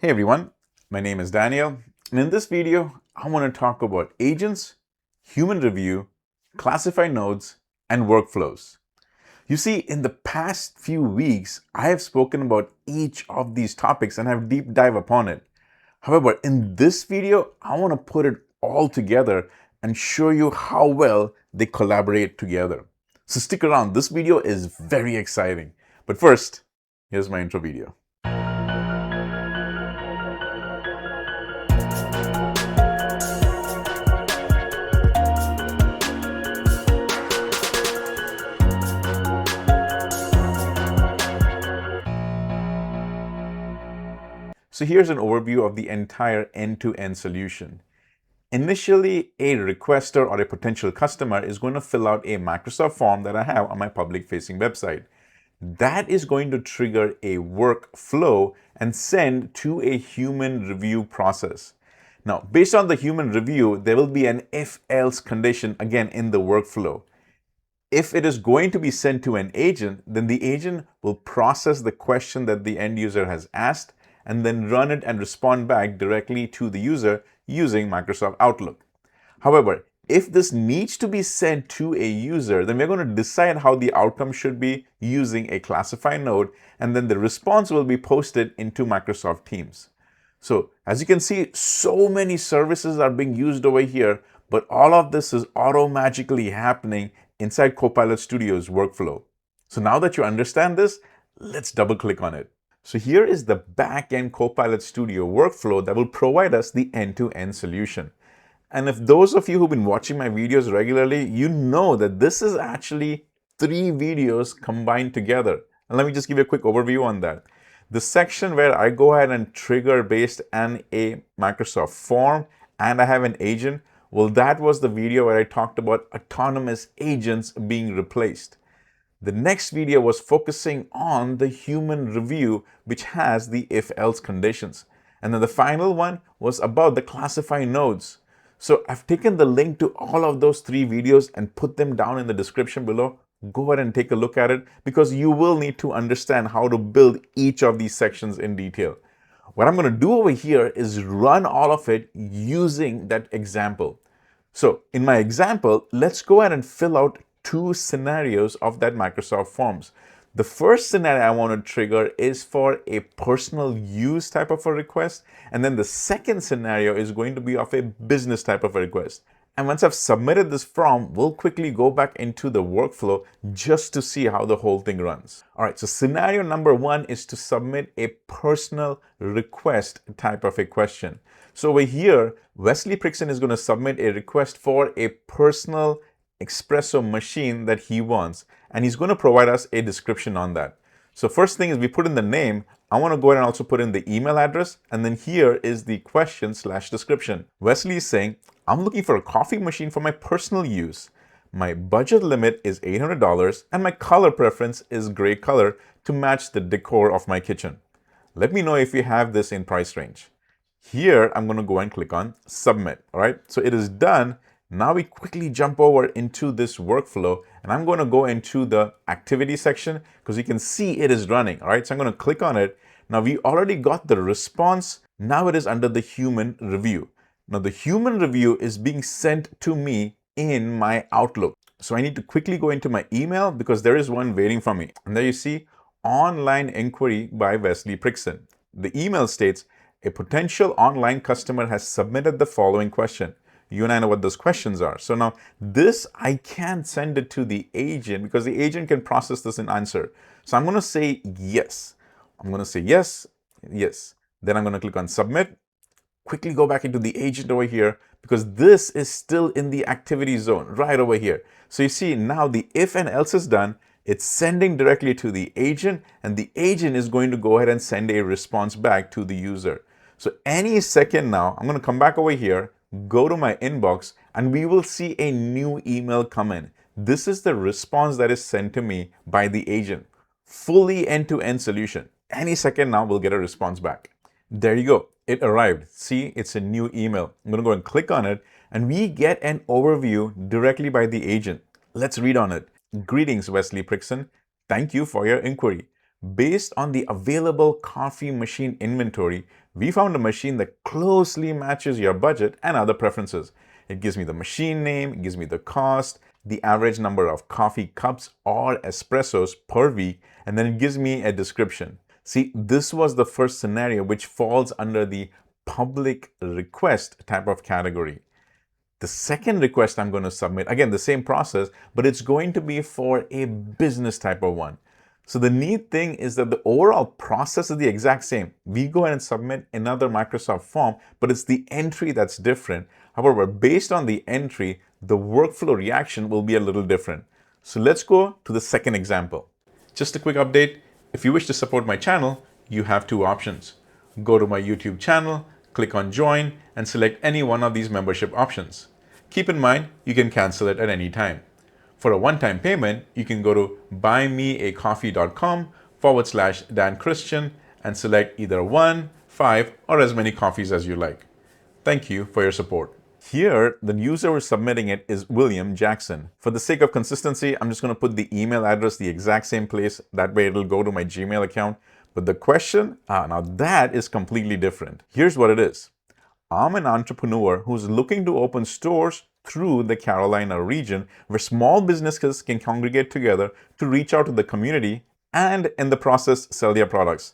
Hey everyone, my name is Daniel, and in this video, I want to talk about agents, human review, classified nodes, and workflows. You see, in the past few weeks, I have spoken about each of these topics and have deep dive upon it. However, in this video, I want to put it all together and show you how well they collaborate together. So stick around, this video is very exciting. But first, here's my intro video. So here's an overview of the entire end-to-end solution. Initially, a requester or a potential customer is going to fill out a Microsoft form that I have on my public-facing website. That is going to trigger a workflow and send to a human review process. Now, based on the human review, there will be an if-else condition again in the workflow. If it is going to be sent to an agent, then the agent will process the question that the end user has asked and then run it and respond back directly to the user using Microsoft Outlook. However, if this needs to be sent to a user, then we're going to decide how the outcome should be using a classified node, and then the response will be posted into Microsoft Teams. So as you can see, so many services are being used over here, but all of this is auto-magically happening inside Copilot Studio's workflow. So now that you understand this, let's double click on it. So here is the back-end Copilot Studio workflow that will provide us the end-to-end solution. And if those of you who've been watching my videos regularly, you know that this is actually 3 videos combined together. And let me just give you a quick overview on that. The section where I go ahead and trigger based on a Microsoft form and I have an agent, well, that was the video where I talked about autonomous agents being replaced. The next video was focusing on the human review, which has the if-else conditions. And then the final one was about the classified nodes. So I've taken the link to all of those 3 videos and put them down in the description below. Go ahead and take a look at it because you will need to understand how to build each of these sections in detail. What I'm going to do over here is run all of it using that example. So in my example, let's go ahead and fill out 2 scenarios of that Microsoft Forms. The first scenario I want to trigger is for a personal use type of a request. And then the second scenario is going to be of a business type of a request. And once I've submitted this form, we'll quickly go back into the workflow just to see how the whole thing runs. All right, so scenario number 1 is to submit a personal request type of a question. So over here, Wesley Prixon is going to submit a request for a personal espresso machine that he wants, and he's going to provide us a description on that. So first thing is we put in the name. I want to go ahead and also put in the email address, and then here is the question/description. Wesley is saying, I'm looking for a coffee machine for my personal use. My budget limit is $800 and my color preference is gray color to match the decor of my kitchen. Let me know if you have this in price range. Here, I'm going to go and click on submit. All right, so it is done. Now we quickly jump over into this workflow and I'm going to go into the activity section because you can see it is running. All right, so I'm going to click on it. Now we already got the response. Now it is under the human review. Now the human review is being sent to me in my Outlook. So I need to quickly go into my email because there is one waiting for me. And there you see online inquiry by Wesley Prixon. The email states, a potential online customer has submitted the following question. You and I know what those questions are. So now this, I can send it to the agent because the agent can process this and answer. So I'm going to say yes. I'm going to say yes, yes. Then I'm going to click on submit. Quickly go back into the agent over here because this is still in the activity zone right over here. So you see now the if and else is done. It's sending directly to the agent and the agent is going to go ahead and send a response back to the user. So any second now, I'm going to come back over here, go to my inbox, and we will see a new email come in. This is the response that is sent to me by the agent. Fully end-to-end solution. Any second now, we'll get a response back. There you go. It arrived. See, it's a new email. I'm going to go and click on it, and we get an overview directly by the agent. Let's read on it. Greetings, Wesley Prixon. Thank you for your inquiry. Based on the available coffee machine inventory, we found a machine that closely matches your budget and other preferences. It gives me the machine name, it gives me the cost, the average number of coffee cups or espressos per week, and then it gives me a description. See, this was the first scenario which falls under the public request type of category. The second request I'm going to submit, again, the same process, but it's going to be for a business type of one. So the neat thing is that the overall process is the exact same. We go ahead and submit another Microsoft form, but it's the entry that's different. However, based on the entry, the workflow reaction will be a little different. So let's go to the second example. Just a quick update. If you wish to support my channel, you have two options. Go to my YouTube channel, click on join, and select any one of these membership options. Keep in mind, you can cancel it at any time. For a one-time payment, you can go to buymeacoffee.com/Dan Christian and select either 1, 5, or as many coffees as you like. Thank you for your support. Here, the user who is submitting it is William Jackson. For the sake of consistency, I'm just going to put the email address the exact same place. That way it'll go to my Gmail account. But the question, now that is completely different. Here's what it is. I'm an entrepreneur who's looking to open stores through the Carolina region where small businesses can congregate together to reach out to the community and in the process sell their products.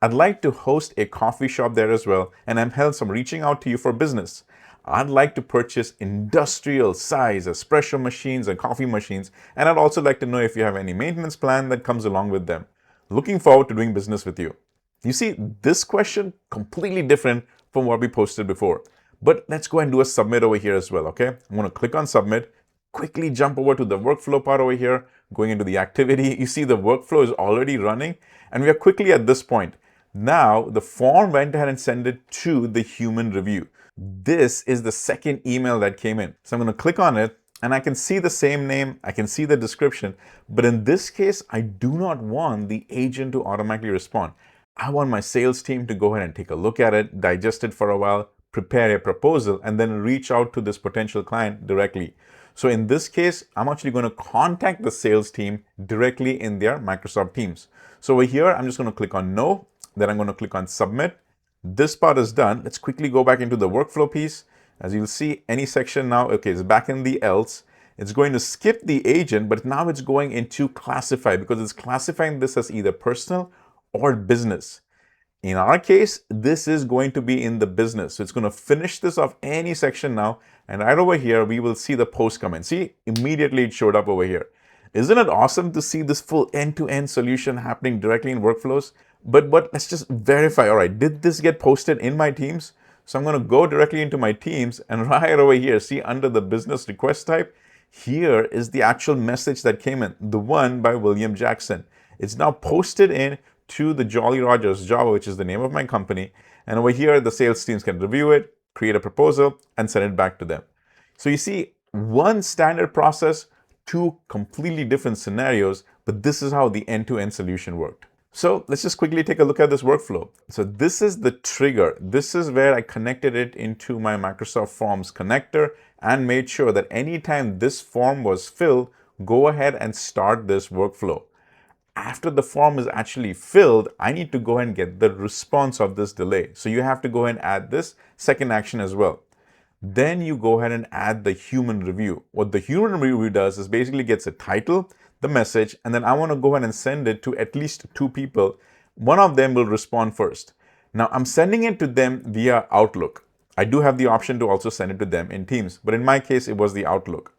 I'd like to host a coffee shop there as well, and I'm hence I'm reaching out to you for business. I'd like to purchase industrial size espresso machines and coffee machines, and I'd also like to know if you have any maintenance plan that comes along with them. Looking forward to doing business with you. You see, this question completely different from what we posted before. But let's go and do a submit over here as well, okay? I'm going to click on submit, quickly jump over to the workflow part over here, going into the activity. You see the workflow is already running, and we are quickly at this point. Now, the form went ahead and sent it to the human review. This is the second email that came in. So I'm going to click on it, and I can see the same name, I can see the description, but in this case, I do not want the agent to automatically respond. I want my sales team to go ahead and take a look at it, digest it for a while, prepare a proposal, and then reach out to this potential client directly. So in this case, I'm actually going to contact the sales team directly in their Microsoft Teams. So over here, I'm just going to click on no, then I'm going to click on submit. This part is done. Let's quickly go back into the workflow piece. As you'll see, any section now, okay, it's back in the else. It's going to skip the agent, but now it's going into classify because it's classifying this as either personal or business. In our case, this is going to be in the business. So it's going to finish this off any section now. And right over here, we will see the post come in. See, immediately it showed up over here. Isn't it awesome to see this full end-to-end solution happening directly in workflows? But let's just verify. All right, did this get posted in my Teams? So I'm going to go directly into my Teams and right over here, see under the business request type, here is the actual message that came in, the one by William Jackson. It's now posted in to the Jolly Rogers Java, which is the name of my company. And over here, the sales teams can review it, create a proposal, and send it back to them. So you see, one standard process, two completely different scenarios, but this is how the end-to-end solution worked. So let's just quickly take a look at this workflow. So this is the trigger. This is where I connected it into my Microsoft Forms connector and made sure that anytime this form was filled, go ahead and start this workflow. After the form is actually filled, I need to go ahead and get the response of this delay. So you have to go ahead and add this second action as well. Then you go ahead and add the human review. What the human review does is basically gets a title, the message, and then I want to go ahead and send it to at least 2 people. One of them will respond first. Now I'm sending it to them via Outlook. I do have the option to also send it to them in Teams, but in my case, it was the Outlook.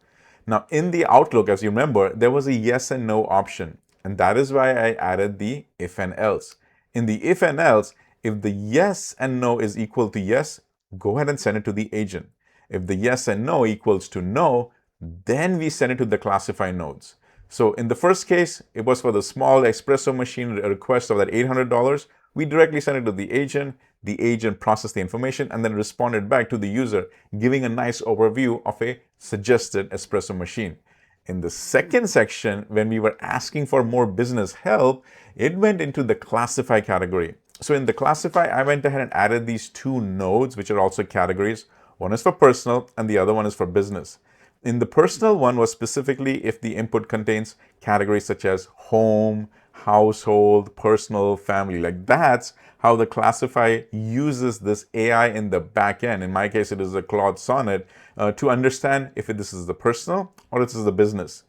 Now in the Outlook, as you remember, there was a yes and no option. And that is why I added the if and else. In the if and else, if the yes and no is equal to yes, go ahead and send it to the agent. If the yes and no equals to no, then we send it to the classify nodes. So in the first case, it was for the small espresso machine request of that $800. We directly sent it to the agent. The agent processed the information and then responded back to the user, giving a nice overview of a suggested espresso machine. In the second section, when we were asking for more business help, it went into the classify category. So in the classify, I went ahead and added these 2 nodes, which are also categories. One is for personal and the other one is for business. In the personal one was specifically if the input contains categories such as home, household, personal, family. Like that's how the classify uses this AI in the back end. In my case, it is a Claude Sonnet to understand if this is the personal or this is the business.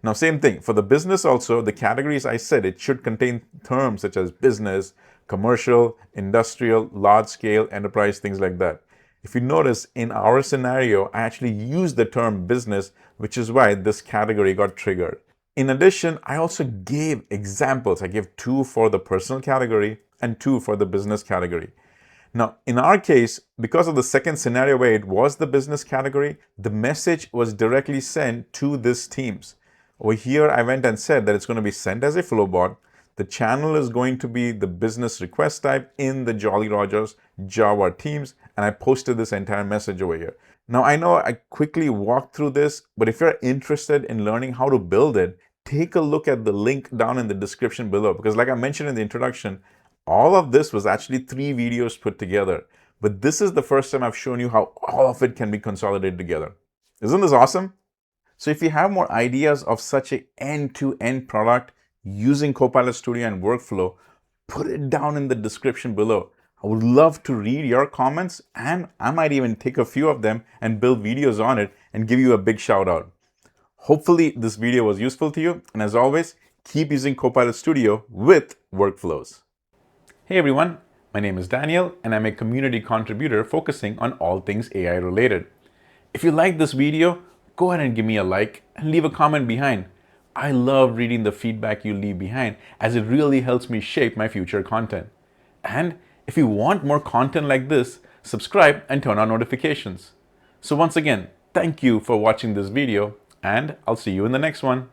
Now, same thing for the business also, the categories I said, it should contain terms such as business, commercial, industrial, large scale, enterprise, things like that. If you notice in our scenario, I actually used the term business, which is why this category got triggered. In addition, I also gave examples. I gave 2 for the personal category and 2 for the business category. Now, in our case, because of the second scenario where it was the business category, the message was directly sent to these teams. Over here, I went and said that it's going to be sent as a flowbot. The channel is going to be the business request type in the Jolly Rogers Java teams, and I posted this entire message over here. Now, I know I quickly walked through this, but if you're interested in learning how to build it, take a look at the link down in the description below, because like I mentioned in the introduction, all of this was actually 3 videos put together. But this is the first time I've shown you how all of it can be consolidated together. Isn't this awesome? So if you have more ideas of such an end-to-end product using Copilot Studio and workflow, put it down in the description below. I would love to read your comments, and I might even take a few of them and build videos on it and give you a big shout out. Hopefully this video was useful to you, and as always, keep using Copilot Studio with workflows. Hey everyone, my name is Daniel and I'm a community contributor focusing on all things AI related. If you like this video, go ahead and give me a like and leave a comment behind. I love reading the feedback you leave behind as it really helps me shape my future content. And if you want more content like this, subscribe and turn on notifications. So once again, thank you for watching this video and I'll see you in the next one.